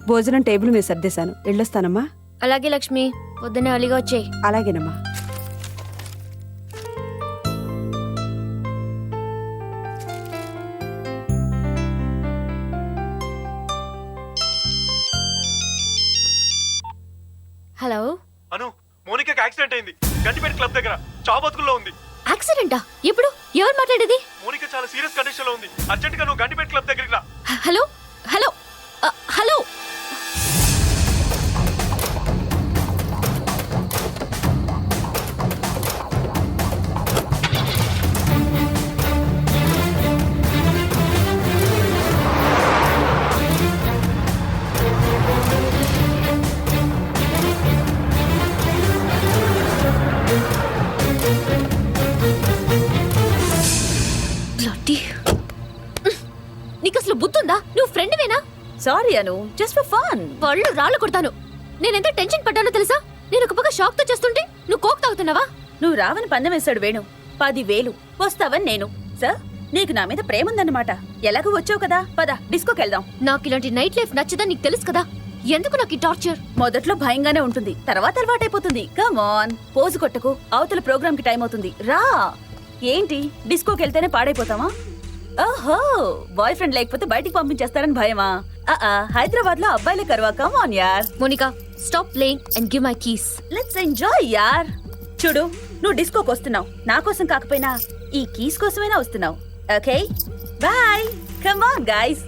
భోజనం టేబుల్ మీద సర్దేశాను. వెళ్ళొస్తానమ్మా. అలాగే లక్ష్మి, పొద్దున్నే అలిగా వచ్చేయి. అలాగేనమ్మా. హలో. అను, మోనికాకి యాక్సిడెంట్ అయింది. గంటిపేట క్లబ్ దగ్గర చావబతుకుల్లో ఉంది. యాక్సిడెంటా? ఎప్పుడు? ఎవరు మాట్లాడేది? మోనికా చాలా సీరియస్ కండిషన్ లో ఉంది. అర్జెంట్ గా నువ్వు గంటిపేట క్లబ్ దగ్గరికి రా. Hello hello hello. నీకు అసలు బుద్ధుందా? నువ్వు ఫ్రెండ్వేనా? Sorry Anu, just for fun. వాళ్ళు రాళ్ళు కొడతాను. నేనెంత టెన్షన్ పడ్డానో తెలుసా? నేను ఒక పక్క షాక్ తో చేస్తుంటే నువ్వు కోక్ తాగుతున్నావా? నువ్వు రావని పందెం వేశాడు వేణు. 10,000 వస్తావని నేను. సార్, నీకు నా మీద ప్రేమ ఉందన్నమాట. ఎలాగో వచ్చావు కదా, పద డిస్కోకి వెళ్దాం. నాకు ఇలాంటి నైట్ లైఫ్ నచ్చదని నీకు తెలుసు కదా. ఎందుకు నాకు ఈ టార్చర్? మొదట్లో భయంగానే ఉంటుంది, తర్వాత అలవాటైపోతుంది. కమ్ ఆన్, పోజు కొట్టకు. అవతల ప్రోగ్రామ్ కి టైం అవుతుంది, రా. ఏంటి, డిస్కోకి వెళ్తేనే పాడైపోతావా? ఓహో, బాయ్ ఫ్రెండ్ లేకపోతే బయటికి పంపించేస్తారని భయమా? హైదరాబాద్ లో అబ్బాయిలే కరువా. కమ్ ఆన్ యార్. Monica, stop playing and give my keys. Let's enjoy యార్. చూడు, నువ్వు డిస్కోకి వస్తున్నావు. నా కోసం కాకపోయినా ఈ కీస్ కోసమైనా వస్తున్నావు. Okay bye. Come on guys.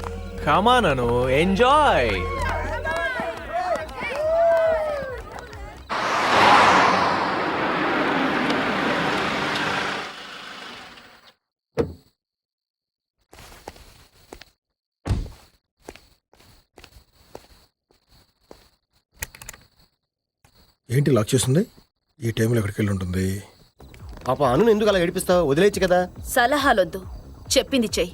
Come on Anu, enjoy. ఏంటి లాక్ చేస్తుంది? ఈ టైంలో ఎక్కడికి వెళ్ళి ఉంటుంది? పాప అను ఎందుకు అలా గడిపిస్తావు? వదిలేచ్చు కదా. సలహాలొద్దు, చెప్పింది చెయ్యి.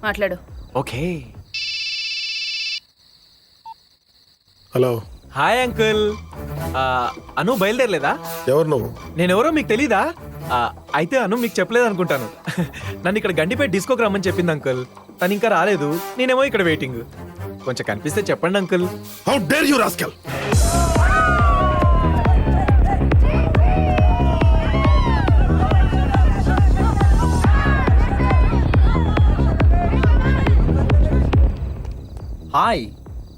మాట్లాడు. Okay. Hello. Hi uncle. Anu బయలుదేరలేదా? ఎవరు నువ్వు? నేనెవరో మీకు తెలీదా? అయితే అను మీకు చెప్పలేదు అనుకుంటాను. నన్ను ఇక్కడ గండిపేట డిస్కోకి రమ్మని చెప్పింది అంకుల్. తను ఇంకా రాలేదు. నేనేమో ఇక్కడ వెయిటింగ్. కొంచెం కనిపిస్తే చెప్పండి uncle. How dare you rascal! Hi,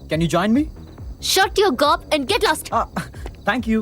can you join me? Shut your gob and get lost. Thank you.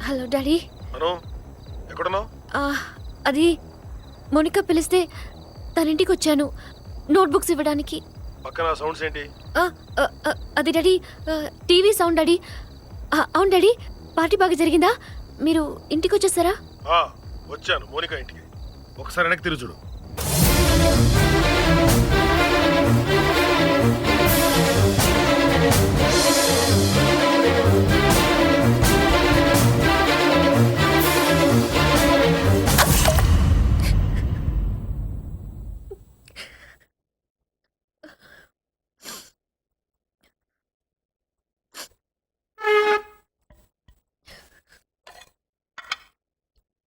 Hello daddy. Anu, ఎక్కడున్నావు? అది మోనికా పిలిస్తే తన ఇంటికి వచ్చాను నోట్బుక్స్ ఇవ్వడానికి. పక్కన సౌండ్స్ ఏంటి? అది డాడీ, టీవీ సౌండ్ డాడీ. అవును డాడీ, పార్టీ బాగా జరిగిందా? మీరు ఇంటికి వచ్చేసారా? వచ్చాను మోనికా ఇంటికి. ఒకసారి వెనక్కి తిరిగి చూడు.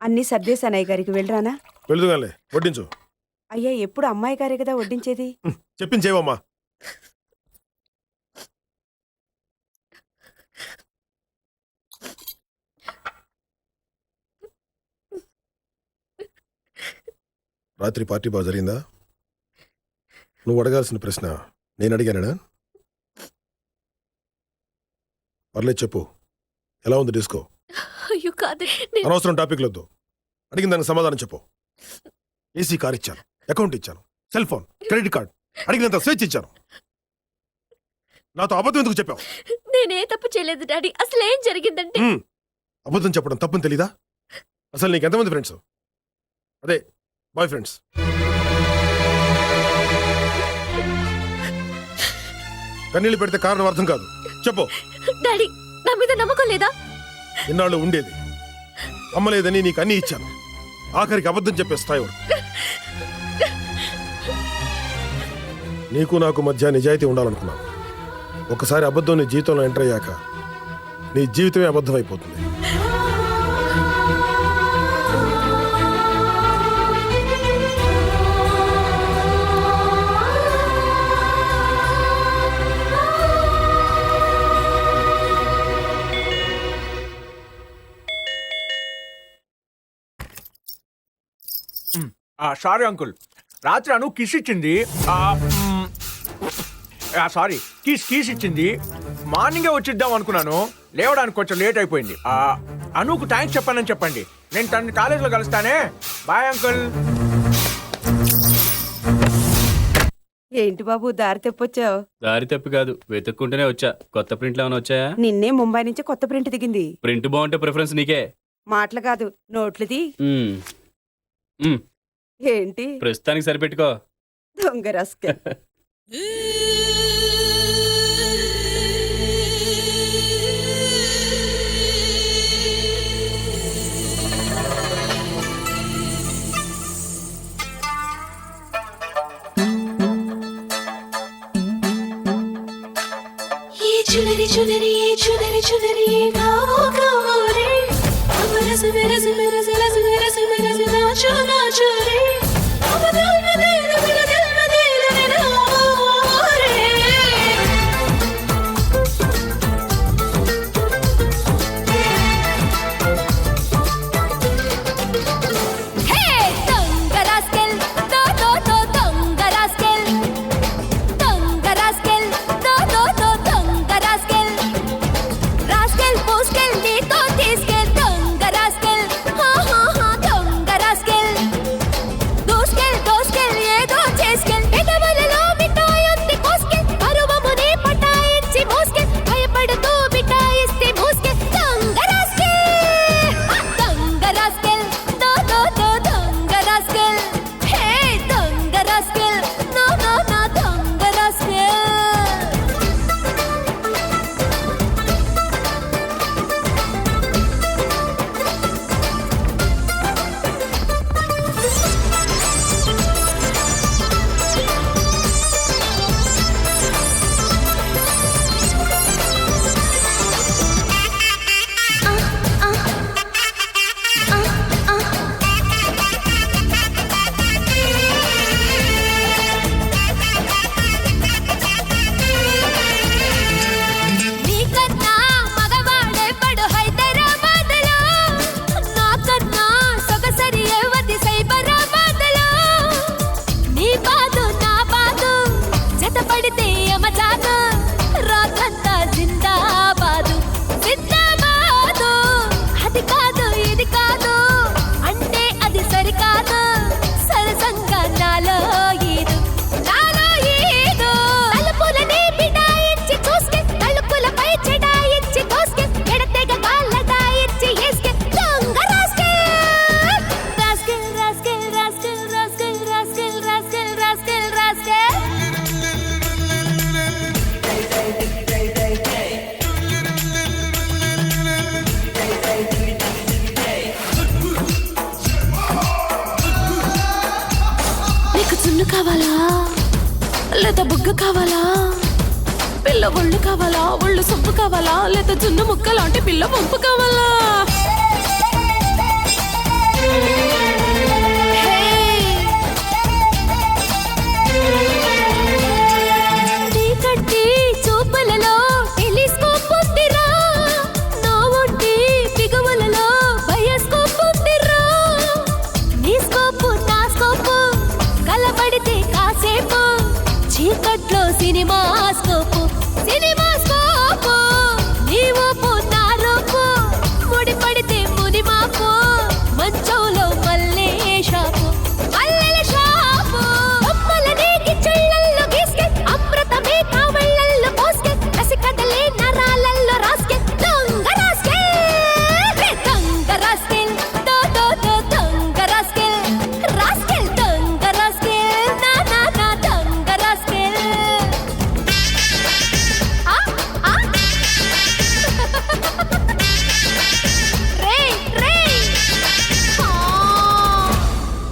అన్నీ సర్దేశాను అయ్య గారికి. వెళ్ళరానా? వెళ్దుగానే, వడ్డించు. అయ్యా, ఎప్పుడు అమ్మాయి గారే కదా వడ్డించేది. చెప్పింది చేయవమ్మా. రాత్రి పార్టీ బాగా జరిగిందా? నువ్వు అడగాల్సిన ప్రశ్న నేను అడిగానా? పర్లేదు చెప్పు, ఎలా ఉంది డిస్కో? అయ్యో కాదు అనవసరం టాపిక్లు వద్దు. అడిగిన దానికి సమాధానం చెప్పు. ఏసీ కార్ ఇచ్చాను, అకౌంట్ ఇచ్చాను, సెల్ ఫోన్, క్రెడిట్ కార్డ్, అడిగినంత స్వేచ్ఛ ఇచ్చాను. నాతో అబద్ధం ఎందుకు చెప్పావు? నేనే తప్పు చేయలేదు డాడీ. అసలు ఏం జరిగిందంటే అబద్ధం చెప్పడం తప్పని తెలీదా? అసలు నీకు ఎంతమంది ఫ్రెండ్స్? అదే బాయ్ ఫ్రెండ్స్. కన్నీళ్ళు పెడితే కారణం అర్థం కాదు, చెప్పు. డాడీ నా మీద నమ్మకం లేదా? ఇన్నాళ్ళు ఉండేది అమ్మలేదని నీకు అన్నీ ఇచ్చాను, ఆఖరికి అబద్ధం చెప్పే స్థాయి వరకు. నీకు నాకు మధ్య నిజాయితీ ఉండాలనుకున్నాను. ఒకసారి అబద్ధం నీ జీవితంలో ఎంటర్ అయ్యాక నీ జీవితమే అబద్ధం అయిపోతుంది. సారీ అంకుల్, రాత్రి అను కిస్ ఇచ్చింది. సారీ, కీస్ ఇచ్చింది. మార్నింగే వచ్చిద్దాం అనుకున్నాను, లేవడానికి కొంచెం లేట్ అయిపోయింది. అనుకు థ్యాంక్స్ చెప్పానని చెప్పండి. నేను తన కాలేజీలో కలుస్తానే. Bye uncle. ఏంటి బాబు దారి తెప్పొచ్చావు? దారి తప్పి కాదు, వెతుక్కుంటూనే వచ్చా. కొత్త ప్రింట్లు ఏమైనా వచ్చాయా? నిన్నే ముంబై నుంచి కొత్త ప్రింట్ దిగింది. ప్రింట్ బాగుంటే ప్రిఫరెన్స్ నీకే. మాటలు కాదు, నోట్లుది. మ్మ్. మ్మ్. ఏంటి ప్రస్తుతానికి సరిపెట్టుకో. దొంగ రస్కెల్. चुनरी चुनरी चुनरी चुनरी गाओ गाओ रे अब रस मेरे रस मेरे रस मेरे रस मेरे रस नाचो नाचो रे अब दिल में दे मेरे दिल में दे गाओ रे హే దొంగ రాస్కెల్, దో దో దో దొంగ రాస్కెల్, దొంగ రాస్కెల్, దో దో దో దొంగ రాస్కెల్, రాస్కెల్ పూస్కెల్ నీతో తీసుకెల్. దొంగ రాస్కెల్, హా హా హా దొంగ రాస్కెల్, దోస్కెల్ దోస్కెల్ ఏదో చేసుకెల్. పెదవులలో మిఠాయి కోస్కెల్, పరువముని పటాయించి మోస్కెల్, భయపడుతూ మిఠాయిస్తే మోస్కెల్. దొంగ రాస్కెల్, దొంగ రాస్కెల్, దో దో దో దొంగ రాస్కెల్. హే దొంగ రాస్కెల్, నో నో నా దొంగ రాస్కెల్. నీకన్నా మగవాడే పడు హైదరాబాద్లో, నాకన్నా సొగసరి యువతి సైబరాబాద్లో. నీ బాదు నా బాదు జతపడితే యమజాదు, రాత్రంతా జిందాబాదు జిందాబాదు. అది కాదు ఇది కాదు అంటే అది సరికాదు, సరసంగా నాలో ఈదు నాలో ఈదు. తలుపులని బిడాయించి చూసుకే, తలుపులపై చెడాయించి తోసుకే, ఎడతెగ కాళ్ళగా ఇచ్చి ఏసుకే. దొంగ rascal, rascal rascal rascal rascal rascal rascal rascal rascal. నీకు చున్ను కావాలా లేదా బుగ్గ కావాలా? పిల్ల ఒళ్ళు కావాలా, ఒళ్ళు సొంపు కావాలా, లేదా చున్ను ముక్క లాంటి పిల్ల వంపు కావాలా?